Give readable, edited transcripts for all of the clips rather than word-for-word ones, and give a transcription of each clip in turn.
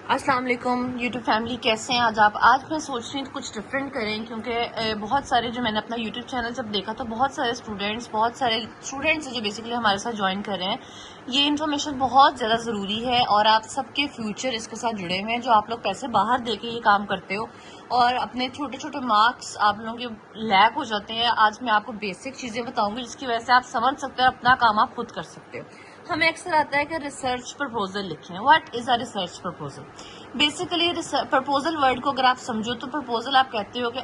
अस्सलाम वालेकुम YouTube family, कैसे हैं आज मैं सोच रही हूँ कुछ डिफरेंट करें, क्योंकि बहुत सारे जो मैंने अपना यूट्यूब चैनल जब देखा तो बहुत सारे स्टूडेंट्स जो बेसिकली हमारे साथ ज्वाइन कर रहे हैं। ये इन्फॉर्मेशन बहुत ज़्यादा ज़रूरी है और आप सबके फ्यूचर इसके साथ जुड़े हुए हैं। जो आप लोग पैसे बाहर दे के ये काम करते हो और अपने छोटे छोटे मार्क्स आप लोगों के लैक हो जाते हैं। आज मैं आपको बेसिक चीज़ें बताऊंगी जिसकी वजह से आप समझ सकते हो, अपना काम आप खुद कर सकते हो। हमें अक्सर आता है कि रिसर्च प्रपोजल लिखें। What is a research proposal? Basically proposal word को अगर आप समझो तो प्रपोजल आप कहते हो कि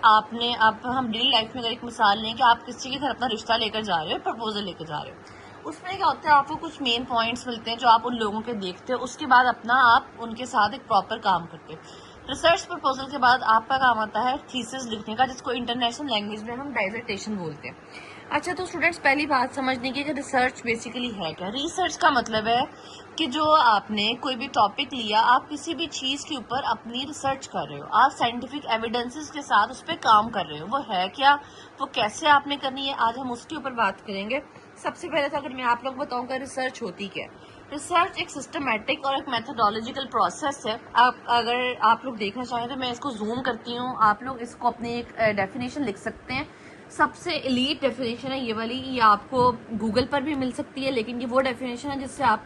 हम डेली लाइफ में अगर एक मिसाल लें कि आप किसी के घर अपना रिश्ता लेकर जा रहे हो, प्रपोजल लेकर जा रहे हो, उसमें क्या होता है, आपको कुछ मेन पॉइंट्स मिलते हैं जो आप उन लोगों के देखते हो। उसके बाद आप उनके साथ एक प्रॉपर काम करते हो। रिसर्च प्रपोजल के बाद आपका काम आता है थीसिस लिखने का, जिसको इंटरनेशनल लैंग्वेज में हम डाइजर्टेशन बोलते हैं। अच्छा, तो स्टूडेंट्स पहली बात समझने की कि रिसर्च बेसिकली है क्या। रिसर्च का मतलब है कि जो आपने कोई भी टॉपिक लिया, आप किसी भी चीज़ के ऊपर अपनी रिसर्च कर रहे हो, आप साइंटिफिक एविडेंसेस के साथ उस पर काम कर रहे हो। वो है क्या, वो कैसे आपने करनी है, आज हम उसके ऊपर बात करेंगे। सबसे पहले तो अगर मैं आप लोग बताऊंगा रिसर्च होती क्या है। रिसर्च एक सिस्टमेटिक और एक मेथोडोलॉजिकल प्रोसेस है। अगर आप लोग देखना चाहें तो मैं इसको जूम करती हूँ, आप लोग इसको अपनी एक डेफिनेशन लिख सकते हैं। सबसे एलीट डेफिनेशन है ये वाली, ये आपको गूगल पर भी मिल सकती है, लेकिन ये वो डेफिनेशन है जिससे आप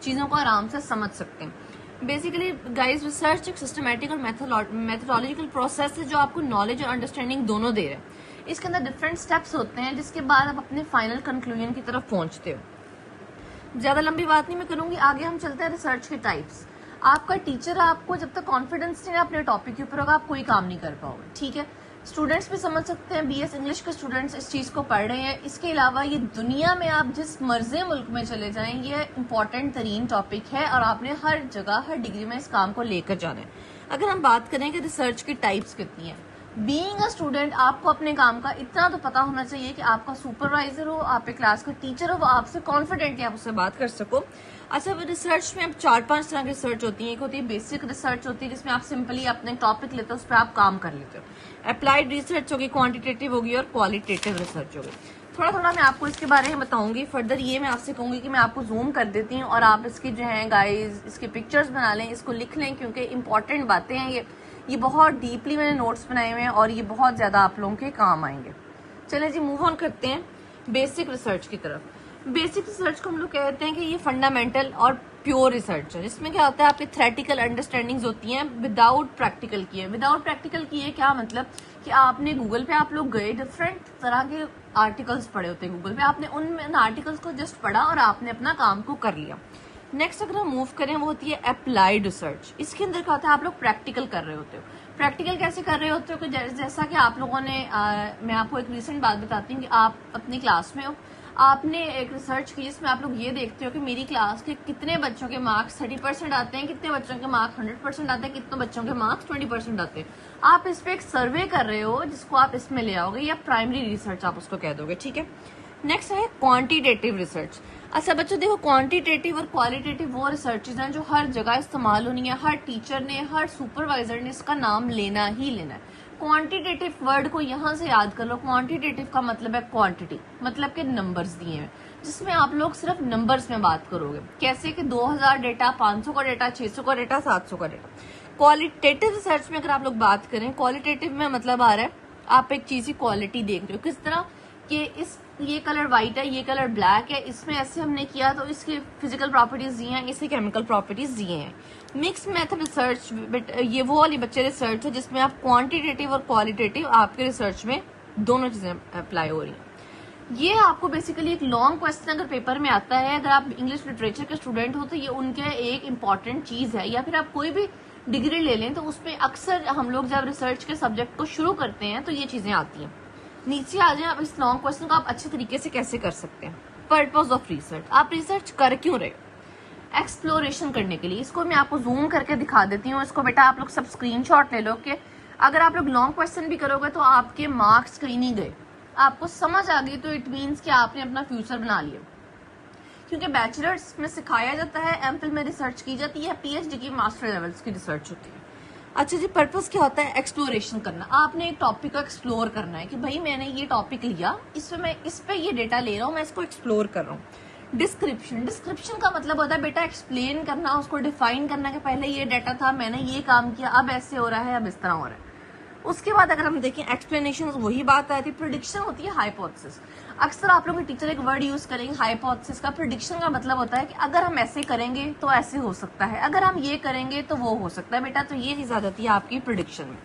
चीज़ों को आराम से समझ सकते हैं। बेसिकली गाइस, रिसर्च एक सिस्टमेटिक और मेथोडोलॉजिकल प्रोसेस है जो आपको नॉलेज और अंडरस्टैंडिंग दोनों दे रहे हैं। इसके अंदर डिफरेंट स्टेप्स होते हैं जिसके बाद आप अपने फाइनल कंक्लूजन की तरफ पहुंचते हो। ज़्यादा लंबी बात नहीं मैं करूंगी, आगे हम चलते हैं रिसर्च के टाइप्स। आपका टीचर आपको जब तक कॉन्फिडेंस नहीं अपने टॉपिक के ऊपर होगा, आप कोई काम नहीं कर पाओगे, ठीक है। स्टूडेंट्स भी समझ सकते हैं, बीएस इंग्लिश के स्टूडेंट्स इस चीज़ को पढ़ रहे हैं। इसके अलावा ये दुनिया में आप जिस मर्जी मुल्क में चले जाएं, ये इंपॉर्टेंट तरीन टॉपिक है और आपने हर जगह हर डिग्री में इस काम को लेकर जाना है। अगर हम बात करें कि रिसर्च की टाइप्स कितनी है, बीइंग अ स्टूडेंट आपको अपने काम का इतना तो पता होना चाहिए कि आपका सुपरवाइजर हो, आपके क्लास का टीचर हो, वो आपसे कॉन्फिडेंटली आप उससे बात कर सको। अच्छा, रिसर्च में अब 4-5 तरह की रिसर्च होती है। एक होती है बेसिक रिसर्च, होती है जिसमें आप सिंपली अपने टॉपिक लेते हो, उस पर आप काम कर लेते हो। अप्लाइड रिसर्च होगी, क्वांटिटेटिव होगी और क्वालिटेटिव रिसर्च होगी। थोड़ा थोड़ा मैं आपको इसके बारे में बताऊंगी। फर्दर ये मैं आपसे कहूंगी कि मैं आपको जूम कर देती हूँ और आप इसकी जो है गाइज इसके पिक्चर्स बना लें, इसको लिख लें, क्योंकि इंपॉर्टेंट बातें हैं ये बहुत डीपली मैंने नोट्स बनाए हुए हैं और ये बहुत ज़्यादा आप लोगों के काम आएंगे। चलें जी, मूव ऑन करते हैं बेसिक रिसर्च की तरफ। बेसिक रिसर्च को हम लोग कहते हैं कि ये फंडामेंटल और प्योर रिसर्च है, जिसमें क्या होता है, आपकी थ्योरेटिकल अंडरस्टैंडिंग्स होती हैं विदाउट प्रैक्टिकल किए। विदाउट प्रैक्टिकल किए क्या मतलब कि आपने गूगल पे आप लोग गए, डिफरेंट तरह के आर्टिकल्स पढ़े होते हैं गूगल पे, आपने उन आर्टिकल्स को जस्ट पढ़ा और आपने अपना काम को कर लिया। नेक्स्ट अगर हम मूव करें, वो होती है अप्लाइड रिसर्च। इसके अंदर क्या होता है, आप लोग प्रैक्टिकल कर रहे होते हो। प्रैक्टिकल कैसे कर रहे होते हो कि जैसा कि आप लोगों ने मैं आपको एक रिसेंट बात बताती हूँ कि आप अपनी क्लास में हो, आपने एक रिसर्च की जिसमें आप लोग ये देखते हो कि मेरी क्लास के कितने बच्चों के मार्क्स 30% आते हैं, कितने बच्चों के मार्क्स 100% आते हैं, कितने बच्चों के मार्क्स 20% आते हैं। आप इस पे एक सर्वे कर रहे हो जिसको आप इसमें ले आओगे, या प्राइमरी रिसर्च आप उसको कह दोगे, ठीक है। नेक्स्ट है क्वांटिटेटिव रिसर्च। अच्छा बच्चों देखो, क्वांटिटेटिव और क्वालिटेटिव वो रिसर्चेज हैं जो हर जगह इस्तेमाल होनी है, हर टीचर ने, हर सुपरवाइजर ने इसका नाम लेना ही लेना है। क्वांटिटेटिव वर्ड को यहाँ से याद कर लो। क्वांटिटेटिव का मतलब है क्वांटिटी, मतलब के नंबर्स दिए हैं, जिसमें आप लोग सिर्फ नंबर्स में बात करोगे। कैसे कि 2000 डेटा, 500 का डेटा, 600 का डेटा, 700 का डेटा। क्वालिटेटिव रिसर्च में अगर आप लोग बात करें, क्वालिटेटिव में मतलब आ रहा है आप एक चीज की क्वालिटी देख रहे हो, किस तरह कि ये कलर व्हाइट है, ये कलर ब्लैक है, इसमें ऐसे हमने किया तो इसकी फिजिकल प्रॉपर्टीज दिए हैं, इसके केमिकल प्रॉपर्टीज दिए हैं। मिक्स मेथड रिसर्च, ये वो वाली बच्चे रिसर्च है जिसमें आप क्वांटिटेटिव और क्वालिटेटिव आपके रिसर्च में दोनों चीजें अप्लाई हो रही हैं। ये आपको बेसिकली एक लॉन्ग क्वेश्चन अगर पेपर में आता है, अगर आप इंग्लिश लिटरेचर के स्टूडेंट हो तो ये उनके एक इम्पॉर्टेंट चीज है, या फिर आप कोई भी डिग्री ले लें तो उसमें अक्सर हम लोग जब रिसर्च के सब्जेक्ट को शुरू करते हैं तो ये चीजें आती हैं। नीचे आ जाए, आप इस लॉन्ग क्वेश्चन को आप अच्छे तरीके से कैसे कर सकते हैं। पर्पज ऑफ रिसर्च, आप रिसर्च कर क्यों रहे हो? एक्सप्लोरेशन करने के लिए। इसको मैं आपको जूम करके दिखा देती हूँ। इसको बेटा आप लोग सब स्क्रीनशॉट ले लो कि अगर आप लोग लॉन्ग क्वेश्चन भी करोगे तो आपके मार्क्स कहीं नहीं गए, आपको समझ आ गई तो इट मीन्स कि आपने अपना फ्यूचर बना लिया। क्योंकि बैचलर्स में सिखाया जाता है, एमफिल में रिसर्च की जाती है, पीएचडी की मास्टर लेवल्स की रिसर्च होती है। अच्छा जी, पर्पस क्या होता है? एक्सप्लोरेशन करना। आपने एक टॉपिक को एक्सप्लोर करना है कि भाई मैंने ये टॉपिक लिया, इसमें मैं इस पे ये डेटा ले रहा हूँ, मैं इसको एक्सप्लोर कर रहा हूँ। डिस्क्रिप्शन, डिस्क्रिप्शन का मतलब होता है बेटा एक्सप्लेन करना, उसको डिफाइन करना कि पहले ये डाटा था, मैंने ये काम किया, अब ऐसे हो रहा है, अब इस तरह हो रहा है। उसके बाद अगर हम देखें एक्सप्लेनेशन, वही बात आती है। प्रेडिक्शन होती है हाइपोथेसिस। अक्सर आप लोग के टीचर एक वर्ड यूज करेंगे हाइपोथेसिस का। प्रेडिक्शन का मतलब होता है कि अगर हम ऐसे करेंगे तो ऐसे हो सकता है, अगर हम ये करेंगे तो वो हो सकता है बेटा। तो ये चीज आ जाती है आपकी प्रेडिक्शन में।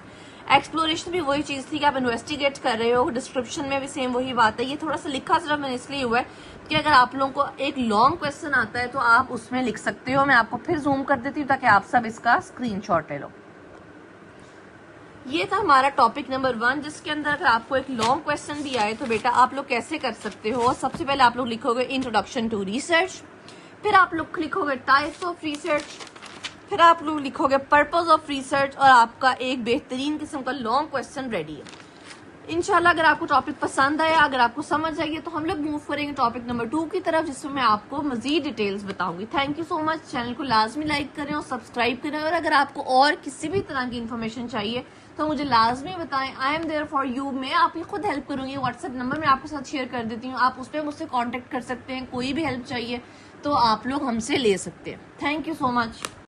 एक्सप्लोरेशन भी वही चीज थी कि आप इन्वेस्टिगेट कर रहे हो। डिस्क्रिप्शन में भी सेम वही बात है। ये थोड़ा सा लिखा सिर्फ मैंने इसलिए हुआ है कि अगर आप लोगों को एक लॉन्ग क्वेश्चन आता है तो आप उसमें लिख सकते हो। मैं आपको फिर जूम कर देती हूँ ताकि आप सब इसका स्क्रीनशॉट ले लो। ये था हमारा टॉपिक नंबर 1, जिसके अंदर अगर आपको एक लॉन्ग क्वेश्चन भी आए तो बेटा आप लोग कैसे कर सकते हो। सबसे पहले आप लोग लिखोगे इंट्रोडक्शन टू रिसर्च, फिर आप लोग लिखोगे टाइप्स ऑफ रिसर्च, फिर आप लोग लिखोगे पर्पस ऑफ रिसर्च, और आपका एक बेहतरीन किस्म का लॉन्ग क्वेश्चन रेडी है। इंशाल्लाह अगर आपको टॉपिक पसंद आया, अगर आपको समझ आई है, तो हम लोग मूव करेंगे टॉपिक नंबर 2 की तरफ, जिसमें मैं आपको मजीद डिटेल्स बताऊंगी। Thank you so much. Channel को लाजमी लाइक करें और सब्सक्राइब करें, और अगर आपको और किसी भी तरह की इन्फॉर्मेशन चाहिए तो मुझे लाजमी बताएं। I am there for you. मैं आपकी खुद हेल्प करूंगी। व्हाट्सएप नंबर मैं आपके साथ शेयर कर देती हूँ, आप उस पर मुझसे कॉन्टेक्ट कर सकते हैं। कोई भी हेल्प चाहिए तो आप लोग हमसे ले सकते हैं। Thank you so much.